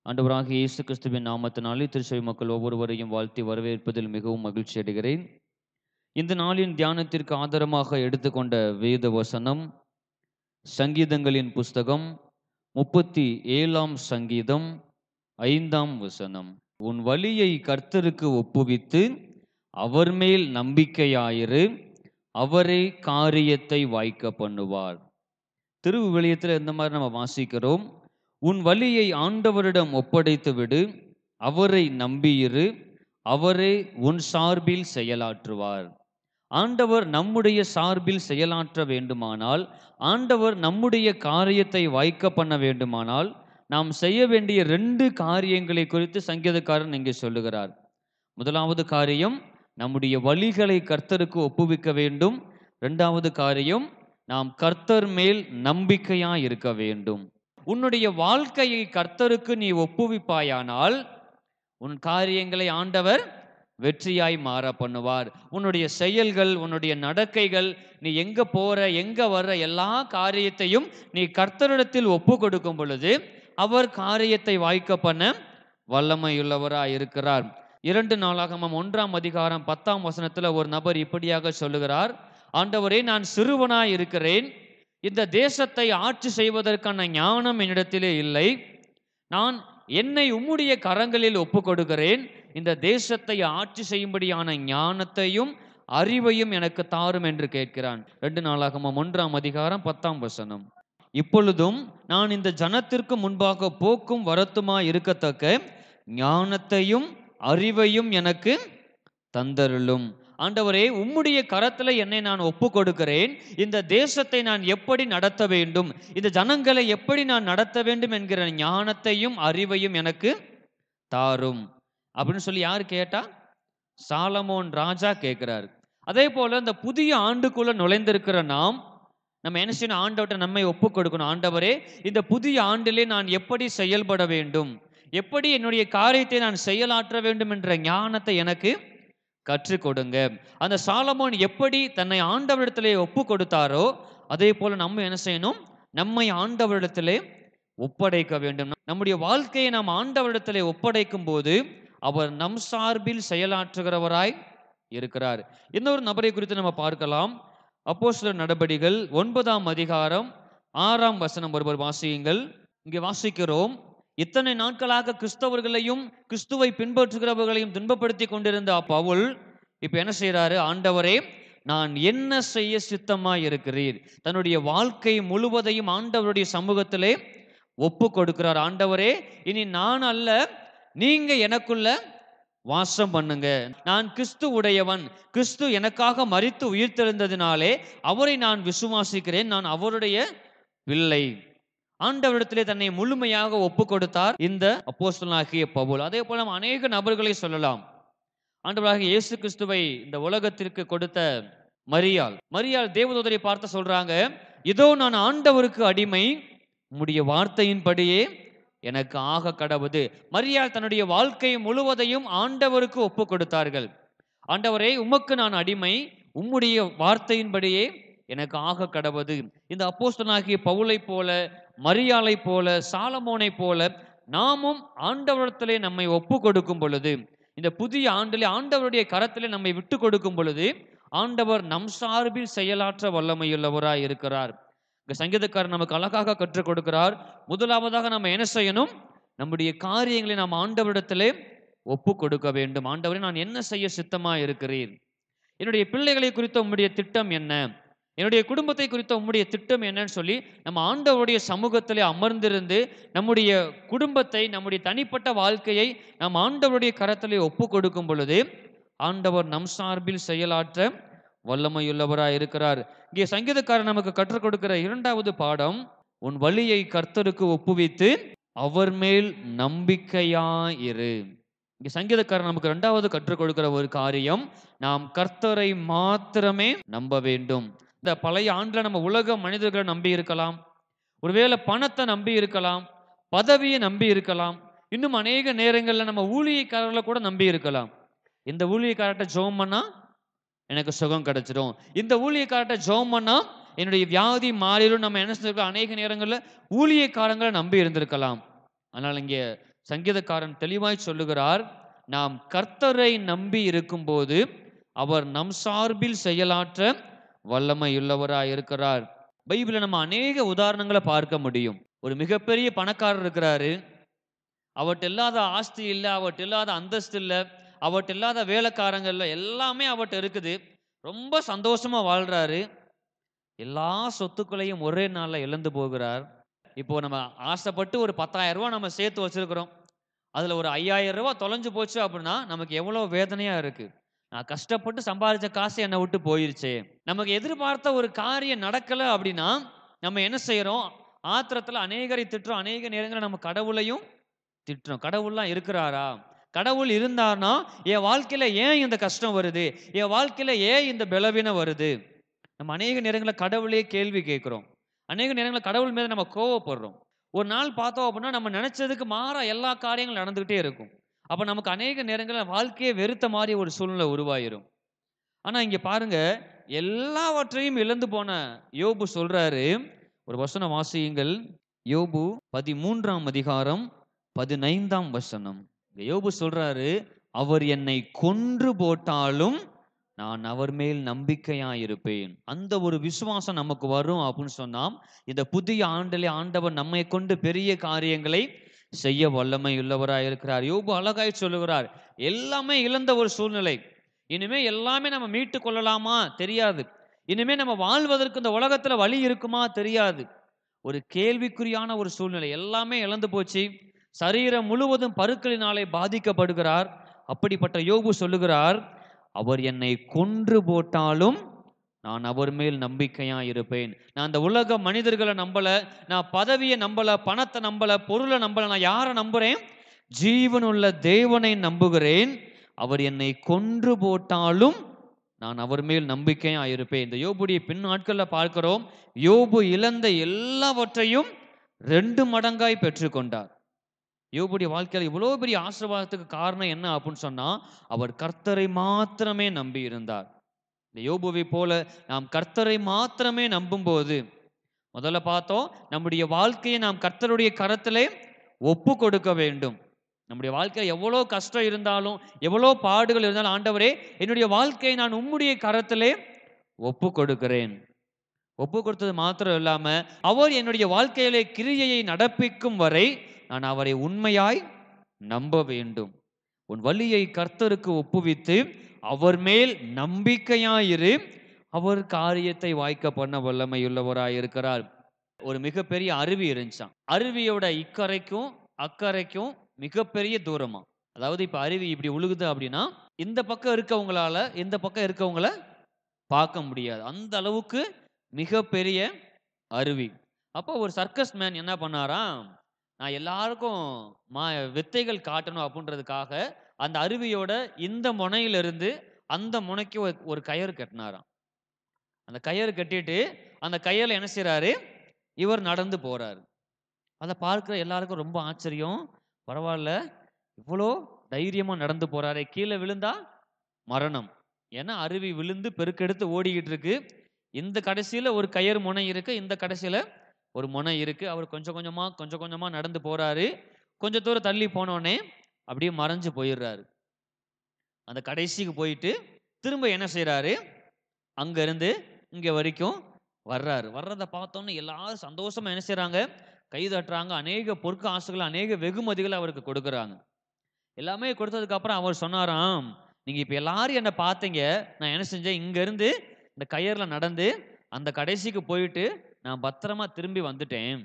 ஆண்டவராகிய இயேசு கிறிஸ்துவின் நாமத்தினாலே திருச்சபை மக்கள் ஒவ்வொருவரையும் வாழ்த்தி வரவேற்பதில் மிகவும் மகிழ்ச்சி அடைகிறேன். இந்த நாளின் தியானத்திற்கு ஆதாரமாக எடுத்துக்கொண்ட வேத வசனம் சங்கீதங்களின் புஸ்தகம் 37ஆம் சங்கீதம் 5ஆம் வசனம். உன் வழியை கர்த்தருக்கு ஒப்புவித்து அவர் மேல் நம்பிக்கையாயிரு, அவரே காரியத்தை வாய்க்க பண்ணுவார். திருவிவிலியத்தில் இந்த மாதிரி நம்ம வாசிக்கிறோம். உன் வழியை ஆண்டவரிடம் ஒப்படைத்து விடு, அவரை நம்பியிரு, அவரே உன் சார்பில் செயலாற்றுவார். ஆண்டவர் நம்முடைய சார்பில் செயலாற்ற வேண்டுமானால், ஆண்டவர் நம்முடைய காரியத்தை வாய்க்க பண்ண வேண்டுமானால், நாம் செய்ய வேண்டிய 2 காரியங்களை குறித்து சங்கீதக்காரன் இங்கே சொல்லுகிறார். முதலாவது காரியம், நம்முடைய வழிகளை கர்த்தருக்கு ஒப்புவிக்க வேண்டும். 2வது காரியம், நாம் கர்த்தர் மேல் நம்பிக்கையா இருக்க வேண்டும். உன்னுடைய வாழ்க்கையை கர்த்தருக்கு நீ ஒப்புவிப்பாயானால் உன் காரியங்களை ஆண்டவர் வெற்றியாய் மாற பண்ணுவார். உன்னுடைய செயல்கள், உன்னுடைய நடக்கைகள், நீ எங்க போற எங்க வர்ற எல்லா காரியத்தையும் நீ கர்த்தரிடத்தில் ஒப்பு கொடுக்கும் பொழுது அவர் காரியத்தை வாய்க்க பண்ண வல்லமையுள்ளவராய் இருக்கிறார். 2 நாளாகமம் 1ஆம் அதிகாரம் 10ஆம் வசனத்துல ஒரு நபர் இப்படியாக சொல்லுகிறார், ஆண்டவரே, நான் சிறுவனாய் இருக்கிறேன், இந்த தேசத்தை ஆட்சி செய்வதற்கான ஞானம் என்னிடத்திலே இல்லை, நான் என்னை உம்முடைய கரங்களில் ஒப்பு கொடுக்கிறேன், இந்த தேசத்தை ஆட்சி செய்யும்படியான ஞானத்தையும் அறிவையும் எனக்கு தாரும் என்று கேட்கிறான். 2 நாளாகமம் 1ஆம் அதிகாரம் 10ஆம் வசனம். இப்பொழுதும் நான் இந்த ஜனத்திற்கு முன்பாக போக்கும் வரத்துமாய் இருக்கத்தக்க ஞானத்தையும் அறிவையும் எனக்கு தந்தருளும். ஆண்டவரே, உம்முடைய கரத்தில் என்னை நான் ஒப்பு கொடுக்கிறேன், இந்த தேசத்தை நான் எப்படி நடத்த வேண்டும், இந்த ஜனங்களை எப்படி நான் நடத்த வேண்டும் என்கிற ஞானத்தையும் அறிவையும் எனக்கு தாரும் அப்படின்னு சொல்லி யார் கேட்டா? சாலமோன் ராஜா கேட்கிறார். அதே போல இந்த புதிய ஆண்டுக்குள்ள நுழைந்திருக்கிற நம்ம என்ன செய்யணும்? ஆண்டவர்கிட்ட நம்மை ஒப்பு கொடுக்கணும். ஆண்டவரே, இந்த புதிய ஆண்டிலே நான் எப்படி செயல்பட வேண்டும், எப்படி என்னுடைய காரியத்தை நான் செயலாற்ற வேண்டும் என்ற ஞானத்தை எனக்கு கற்றுக் கொடுங்க. அந்த சாலமோன் எப்படி தன்னை ஆண்டவரிடத்திலே ஒப்பு கொடுத்தாரோ அதே போல நம்ம என்ன செய்யணும்? நம்மை ஆண்டவரிடத்திலே ஒப்படைக்க வேண்டும். நம்முடைய வாழ்க்கையை நாம் ஆண்டவரிடத்திலே ஒப்படைக்கும் போது அவர் நம் சார்பில் செயலாற்றுகிறவராய் இருக்கிறார். இன்னொரு நபரை குறித்து நம்ம பார்க்கலாம். அப்போஸ்தலர் நடபடிகள் 9ஆம் அதிகாரம் 6ஆம் வசனம் ஒருவர் வாசியுங்கள். இங்கே வாசிக்கிறோம், இத்தனை நாட்களாக கிறிஸ்தவர்களையும் கிறிஸ்துவை பின்பற்றுகிறவர்களையும் துன்பப்படுத்தி கொண்டிருந்த பவுல் இப்ப என்ன செய்யறாரு? ஆண்டவரே, நான் என்ன செய்ய சித்தமாய் இருக்கிறீர்? தன்னுடைய வாழ்க்கை முழுவதையும் ஆண்டவருடைய சமூகத்திலே ஒப்பு கொடுக்கிறார். ஆண்டவரே, இனி நான் அல்ல, நீங்க எனக்குள்ள வாசம் பண்ணுங்க. நான் கிறிஸ்து உடையவன், கிறிஸ்து எனக்காக மரித்து உயிர்த்தெழுந்ததினாலே அவரை நான் விசுவாசிக்கிறேன், நான் அவருடைய பிள்ளை. ஆண்டவரிடத்திலே தன்னை முழுமையாக ஒப்பு கொடுத்தார் இந்த அப்போஸ்தலனாகிய பவுல். அதே போல நாம் அநேக நபர்களை சொல்லலாம். ஆண்டவராகிய இயேசு கிறிஸ்துவை இந்த உலகத்திற்கு கொடுத்த மரியாள் தேவதூதரை பார்த்து சொல்றாங்க, இதோ நான் ஆண்டவருக்கு அடிமை, உம்முடைய வார்த்தையின்படியே எனக்கு ஆக கடவுது. மரியாள் தன்னுடைய வாழ்க்கை முழுவதையும் ஆண்டவருக்கு ஒப்பு கொடுத்தார்கள். ஆண்டவரே, உமக்கு நான் அடிமை, உம்முடைய வார்த்தையின்படியே எனக்கு ஆக கடவுது. இந்த அப்போஸ்தலனாகிய பவுலை போல, மரியாளை போல, சாலமோனை போல நாமும் ஆண்டவரிடத்திலே நம்மை ஒப்பு கொடுக்கும் பொழுது, இந்த புதிய ஆண்டிலே ஆண்டவருடைய கரத்திலே நம்மை விட்டு கொடுக்கும் பொழுது ஆண்டவர் நம் சார்பில் செயலாற்ற வல்லமையுள்ளவராய் இருக்கிறார். சங்கீதக்காரர் நமக்கு அழகாக கற்றுக் கொடுக்கிறார். முதலாவதாக நம்ம என்ன செய்யணும்? நம்முடைய காரியங்களை நாம் ஆண்டவரிடத்திலே ஒப்பு கொடுக்க வேண்டும். ஆண்டவரே, நான் என்ன செய்ய சித்தமா இருக்கிறேன்? என்னுடைய பிள்ளைகளை குறித்த உம்முடைய திட்டம் என்ன? என்னுடைய குடும்பத்தை குறித்த உம்முடைய திட்டம் என்னன்னு சொல்லி நம்ம ஆண்டவருடைய சமூகத்திலே அமர்ந்திருந்து நம்முடைய குடும்பத்தை, நம்முடைய தனிப்பட்ட வாழ்க்கையை நாம் ஆண்டவருடைய கரத்திலே ஒப்பு கொடுக்கும் பொழுது ஆண்டவர் நம் சார்பில் செயலாற்ற வல்லமையுள்ளவராய் இருக்கிறார். இங்கே சங்கீதக்காரர் நமக்கு கற்றுக் கொடுக்கிற 2வது பாடம், உன் வழியை கர்த்தருக்கு ஒப்புவித்து அவர் மேல் நம்பிக்கையாயிரு. இங்கே சங்கீதக்காரர் நமக்கு 2வது கற்றுக் கொடுக்கிற ஒரு காரியம், நாம் கர்த்தரை மாத்திரமே நம்ப வேண்டும். இந்த பழைய ஆண்டுல நம்ம உலக மனிதர்களை நம்பி இருக்கலாம், ஒருவேளை பணத்தை நம்பி இருக்கலாம், பதவியை நம்பி இருக்கலாம், இன்னும் அநேக நேரங்களில் நம்ம ஊழியக்காரர்களை கூட நம்பி இருக்கலாம். இந்த ஊழியக்காரர்கிட்ட ஜெபம் பண்ணா எனக்கு சுகம் கிடைச்சிடும், இந்த ஊழியக்காரர்கிட்ட ஜெபம் பண்ணா என்னுடைய வியாதி மாறிடும். நம்ம என்ன செஞ்சிருக்கோம்? அநேக நேரங்களில் ஊழியக்காரங்களை நம்பி இருந்திருக்கலாம். ஆனால் இங்கே சங்கீதக்காரன் தெளிவாய் சொல்லுகிறார், நாம் கர்த்தரை நம்பி இருக்கும்போது அவர் நம் சார்பில் செயலாற்ற வல்லமையுள்ளவராய் இருக்கிறார். பைபிள்ல நம்ம அநேக உதாரணங்களை பார்க்க முடியும். ஒரு மிகப்பெரிய பணக்காரர் இருக்கிறாரு. அவர்கிட்ட இல்லாத ஆஸ்தி இல்லை, அவர்கிட்ட இல்லாத அந்தஸ்து இல்லை, அவர்கிட்ட இல்லாத வேலைக்காரங்க இல்லை, எல்லாமே அவர்கிட்ட இருக்குது. ரொம்ப சந்தோஷமா வாழ்றாரு. எல்லா சொத்துக்களையும் ஒரே நாள்ல இழந்து போகிறார். இப்போ நம்ம ஆசைப்பட்டு ஒரு 10,000 ரூபாய் நம்ம சேர்த்து வச்சிருக்கிறோம். அதுல ஒரு 5,000 ரூபாய் தொலைஞ்சு போச்சு அப்படின்னா நமக்கு எவ்வளவு வேதனையா இருக்கு. நான் கஷ்டப்பட்டு சம்பாதிச்ச காசு என்னை விட்டு போயிருச்சே. நமக்கு எதிர்பார்த்த ஒரு காரியம் நடக்கல அப்படின்னா நம்ம என்ன செய்யறோம்? ஆத்திரத்துல அநேகரை திட்டுறோம். அநேக நேரங்களில் நம்ம கடவுளையும் திட்டுறோம். கடவுள்லாம் இருக்கிறாரா? கடவுள் இருந்தார்னா என் வாழ்க்கையில ஏன் இந்த கஷ்டம் வருது? என் வாழ்க்கையில ஏன் இந்த பலவீனம் வருது? நம்ம அநேக நேரங்களில் கடவுளே கேள்வி கேட்கிறோம். அநேக நேரங்களில் கடவுள் மீது நம்ம கோவப்படுறோம். ஒரு நாள் பார்த்தோம் அப்படின்னா நம்ம நினைச்சதுக்கு மாறா எல்லா காரியங்களும் நடந்துகிட்டே இருக்கும். அப்ப நமக்கு அநேக நேரங்களில் வாழ்க்கையை வெறுத்த மாதிரி ஒரு சூழ்நிலை உருவாயிரும். ஆனா இங்க பாருங்க, எல்லாவற்றையும் இழந்து போன யோபு சொல்றாரு. ஒரு வசனம் வாசியுங்கள். யோபு 13ஆம் அதிகாரம் 15ஆம் வசனம். யோபு சொல்றாரு, அவர் என்னை கொன்று போட்டாலும் நான் அவர் மேல் நம்பிக்கையாயிருப்பேன். அந்த ஒரு விசுவாசம் நமக்கு வரும் அப்படின்னு சொன்னா, இந்த புதிய ஆண்டிலே ஆண்டவர் நம்மை கொண்டு பெரிய காரியங்களை செய்ய வல்லமை உள்ளவராய் இருக்கிறார். யோபு அழகாய் சொல்லுகிறார், எல்லாமே இழந்த ஒரு சூழ்நிலை. இனிமே எல்லாமே நம்ம மீட்டு கொள்ளலாமா தெரியாது. இனிமே நம்ம வாழ்வதற்கு இந்த உலகத்துல வழி இருக்குமா தெரியாது. ஒரு கேள்விக்குறியான ஒரு சூழ்நிலை. எல்லாமே இழந்து போச்சு. சரீரம் முழுவதும் பருக்களினாலே பாதிக்கப்படுகிறார். அப்படிப்பட்ட யோபு சொல்லுகிறார், அவர் என்னை கொன்று போட்டாலும் நான் அவர் மேல் நம்பிக்கையா இருப்பேன். நான் அந்த உலக மனிதர்களை நம்பல, நான் பதவியை நம்பல, பணத்தை நம்பல, பொருளை நம்பல. நான் யாரை நம்புறேன்? ஜீவனுள்ள தேவனை நம்புகிறேன். அவர் என்னை கொன்று போட்டாலும் நான் அவர் மேல் நம்பிக்கையா இருப்பேன். இந்த யோபுடைய பின் நாட்கள்ல பார்க்கிறோம், யோபு இழந்த எல்லாவற்றையும் 2 மடங்காய் பெற்றுக்கொண்டார். யோபுடைய வாழ்க்கையில் இவ்வளவு பெரிய ஆசீர்வாதத்துக்கு காரணம் என்ன அப்படின்னு சொன்னா, அவர் கர்த்தரை மாத்திரமே நம்பி இருந்தார். இந்த யோபுவை போல நாம் கர்த்தரை மாத்திரமே நம்பும்போது, முதல்ல பார்த்தோம், நம்முடைய வாழ்க்கையை நாம் கர்த்தருடைய கரத்திலே ஒப்பு கொடுக்க வேண்டும். நம்முடைய வாழ்க்கையில் எவ்வளோ கஷ்டம் இருந்தாலும், எவ்வளோ பாடுகள் இருந்தாலும், ஆண்டவரே என்னுடைய வாழ்க்கையை நான் உம்முடைய கரத்திலே ஒப்பு கொடுக்கிறேன். ஒப்பு கொடுத்தது மாத்திரம் இல்லாம, அவர் என்னுடைய வாழ்க்கையிலே கிரியையை நடப்பிக்கும் வரை நான் அவரை உண்மையாய் நம்ப வேண்டும். உன் வழியை கர்த்தருக்கு ஒப்புவித்து அவர் மேல் நம்பிக்கையாயிரு, அவர் காரியத்தை வாய்க்க பண்ண வல்லமையுள்ளவராய் இருக்கிறார். ஒரு மிகப்பெரிய அருவி இருந்துச்சாம். அருவியோட இக்கரைக்கும் அக்கறைக்கும் மிகப்பெரிய தூரமா. அதாவது இப்ப அருவி இப்படி உழுகுது அப்படின்னா இந்த பக்கம் இருக்கவங்களால இந்த பக்கம் இருக்கவங்கள பார்க்க முடியாது. அந்த அளவுக்கு மிகப்பெரிய அருவி. அப்போ ஒரு சர்க்கஸ் மேன் என்ன பண்ணாராம், நான் எல்லாருக்கும் வித்தைகள் காட்டணும் அப்படின்றதுக்காக அந்த அருவியோட இந்த முனையிலிருந்து அந்த முனைக்கு ஒரு கயிறு கட்டினாராம். அந்த கயிறு கட்டிட்டு அந்த கயிறுல என்ன செய்றாரு, இவர் நடந்து போறாரு. அதை பார்க்கிற எல்லாருக்கும் ரொம்ப ஆச்சரியம். பரவாயில்ல, இவ்வளோ தைரியமா நடந்து போறாரே, கீழே விழுந்தா மரணம். ஏன்னா அருவி விழுந்து பெருக்கெடுத்து ஓடிக்கிட்டு இருக்கு. இந்த கடைசியில ஒரு கயிறு முனை இருக்கு, இந்த கடைசியில ஒரு முனை இருக்கு. அவர் கொஞ்சம் கொஞ்சமா நடந்து போறாரு. கொஞ்ச தூரம் தள்ளி போனோடனே அப்படியே மறைஞ்சு போயிடுறாரு. அந்த கடைசிக்கு போயிட்டு திரும்ப என்ன செய்யறாரு, அங்க இருந்து இங்க வரைக்கும் வர்றாரு. வர்றதை பார்த்தோன்னு எல்லாரும் சந்தோஷமா என்ன செய்யறாங்க, கை தட்டுறாங்க. அநேக பொற்க ஆசைகள், அநேக வெகுமதிகளை அவருக்கு கொடுக்குறாங்க. எல்லாமே கொடுத்ததுக்கு அப்புறம் அவர் சொன்னாராம், நீங்க இப்ப எல்லாரும் என்ன பார்த்தீங்க, நான் என்ன செஞ்சேன், இங்க இருந்து இந்த கயிறுல நடந்து அந்த கடைசிக்கு போயிட்டு நான் பத்திரமா திரும்பி வந்துட்டேன்.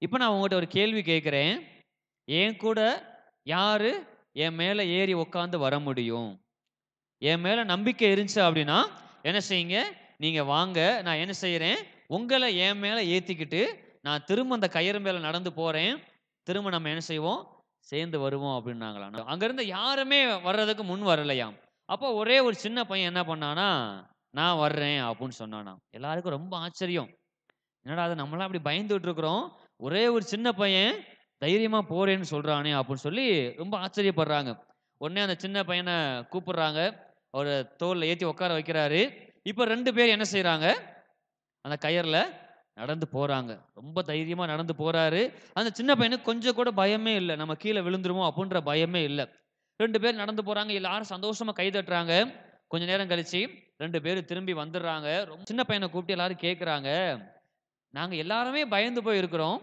இப்ப நான் உங்ககிட்ட ஒரு கேள்வி கேட்கிறேன், என் கூட யாரு என் மேல ஏறி உட்காந்து வர முடியும்? என் மேல நம்பிக்கை இருந்துச்சு அப்படின்னா என்ன செய்யுங்க, நீங்க வாங்க, நான் என்ன செய்யறேன், உங்களை என் மேல ஏத்திக்கிட்டு நான் திரும்ப அந்த கயிறு மேல நடந்து போறேன். திரும்ப நம்ம என்ன செய்வோம், சேர்ந்து வருவோம் அப்படின்னாங்களாம். அங்க இருந்து யாருமே வர்றதுக்கு முன் வரலையாம். அப்போ ஒரே ஒரு சின்ன பையன் என்ன பண்ணானா, நான் வர்றேன் அப்படின்னு சொன்னானா. எல்லாருக்கும் ரொம்ப ஆச்சரியம். என்னடா அது, நம்மளாம் அப்படி பயந்துட்டு இருக்கிறோம், ஒரே ஒரு சின்ன பையன் தைரியமா போறேன்னு சொல்றானே அப்படின்னு சொல்லி ரொம்ப ஆச்சரியப்படுறாங்க. உடனே அந்த சின்ன பையனை கூப்பிடுறாங்க, ஒரு தோல்ல ஏத்தி உட்கார வைக்கிறாரு. இப்ப 2 பேர் என்ன செய்யறாங்க, அந்த கயிறுல நடந்து போறாங்க. ரொம்ப தைரியமா நடந்து போறாரு. அந்த சின்ன பையனுக்கு கொஞ்சம் கூட பயமே இல்ல. நம்ம கீழ விழுந்துருவோம் அப்புட்ன்ற பயமே இல்ல. 2 பேர் நடந்து போறாங்க. எல்லாரும் சந்தோஷமா கை தட்டுறாங்க. கொஞ்ச நேரம் கழிச்சு 2 பேரும் திரும்பி வந்துடுறாங்க. சின்ன பையன கூப்பிட்டு எல்லாரும் கேட்குறாங்க, "நாங்க எல்லாருமே பயந்து போய் இருக்கிறோம்.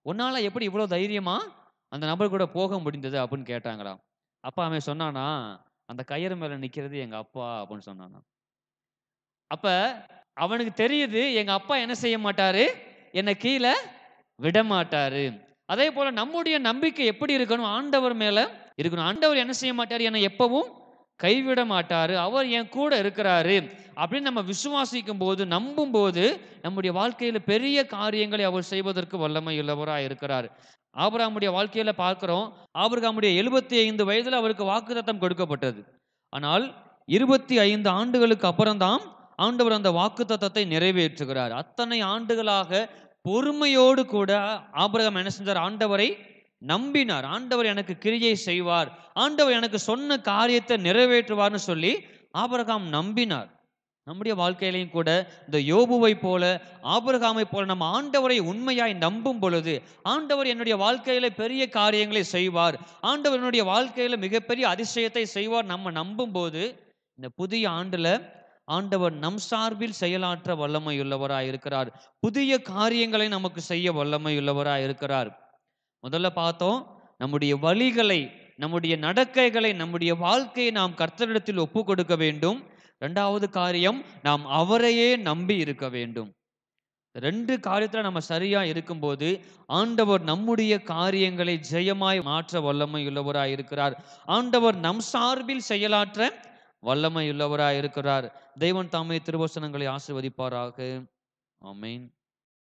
உன்னால எப்படி இவ்வளோ தைரியமா அந்த நபர் கூட போக முடிந்தது?" அப்படின்னு கேட்டாங்களாம். அப்ப அவன் சொன்னானா, "அந்த கயிறு மேல நிக்கிறது எங்க அப்பா" அப்படின்னு சொன்னானாம். அப்ப அவனுக்கு தெரியுது, எங்க அப்பா என்ன செய்ய மாட்டாரு? என்ன கீழ விடமாட்டாரு. அதேபோல நம்முடைய நம்பிக்கை எப்படி இருக்கணும்? ஆண்டவர் மேல இருக்கணும். ஆண்டவர் என்ன செய்ய மாட்டாரு? என்னை எப்பவும் கைவிட மாட்டாரு. அவர் என் கூட இருக்கிறாரு. அப்படின்னு நம்ம விசுவாசிக்கும்போது, நம்பும்போது, நம்முடைய வாழ்க்கையில பெரிய காரியங்களை அவர் செய்வதற்கு வல்லமை உள்ளவராய் இருக்கிறார். ஆபிரகாமுடைய வாழ்க்கையில பார்க்கிறோம். ஆபிரகாமுடைய 75 வயதில அவருக்கு வாக்குத்தத்தம் கொடுக்கப்பட்டது. ஆனால் 25 ஆண்டுகளுக்கு அப்புறம் தான் ஆண்டவர் அந்த வாக்குத்தத்தத்தை நிறைவேற்றுகிறார். அத்தனை ஆண்டுகளாக பொறுமையோடு கூட ஆபிரகாம் என்ன செஞ்சார்? ஆண்டவரை நம்பினார். ஆண்டவர் எனக்கு கிரியை செய்வார். ஆண்டவர் எனக்கு சொன்ன காரியத்தை நிறைவேற்றுவார்னு சொல்லி ஆபிரகாம் நம்பினார். நம்முடைய வாழ்க்கையிலையும் கூட இந்த யோபுவை போல, ஆபிரகாமை போல நம்ம ஆண்டவரை உண்மையாய் நம்பும் பொழுது, ஆண்டவர் என்னுடைய வாழ்க்கையில பெரிய காரியங்களை செய்வார். ஆண்டவர் என்னுடைய வாழ்க்கையில மிகப்பெரிய அதிசயத்தை செய்வார். நம்ம நம்பும்போது இந்த புதிய ஆண்டுல ஆண்டவர் நம் சார்பில் செயலாற்ற வல்லமையுள்ளவராய் இருக்கிறார். புதிய காரியங்களை நமக்கு செய்ய வல்லமையுள்ளவராய் இருக்கிறார். முதல்ல பார்த்தோம், நம்முடைய வழிகளை, நம்முடைய நடக்கைகளை, நம்முடைய வாழ்க்கையை நாம் கர்த்தரிடத்தில் ஒப்பு கொடுக்க வேண்டும். 2வது காரியம், நாம் அவரையே நம்பி இருக்க வேண்டும். 2 காரியத்துல நம்ம சரியா இருக்கும்போது, ஆண்டவர் நம்முடைய காரியங்களை ஜெயமாய் மாற்ற வல்லமையுள்ளவராய் இருக்கிறார். ஆண்டவர் நம் சார்பில் செயலாற்ற வல்லமையுள்ளவராய் இருக்கிறார். தேவன் தாமே திருவசனங்களை ஆசீர்வதிப்பாராக. ஆமென்.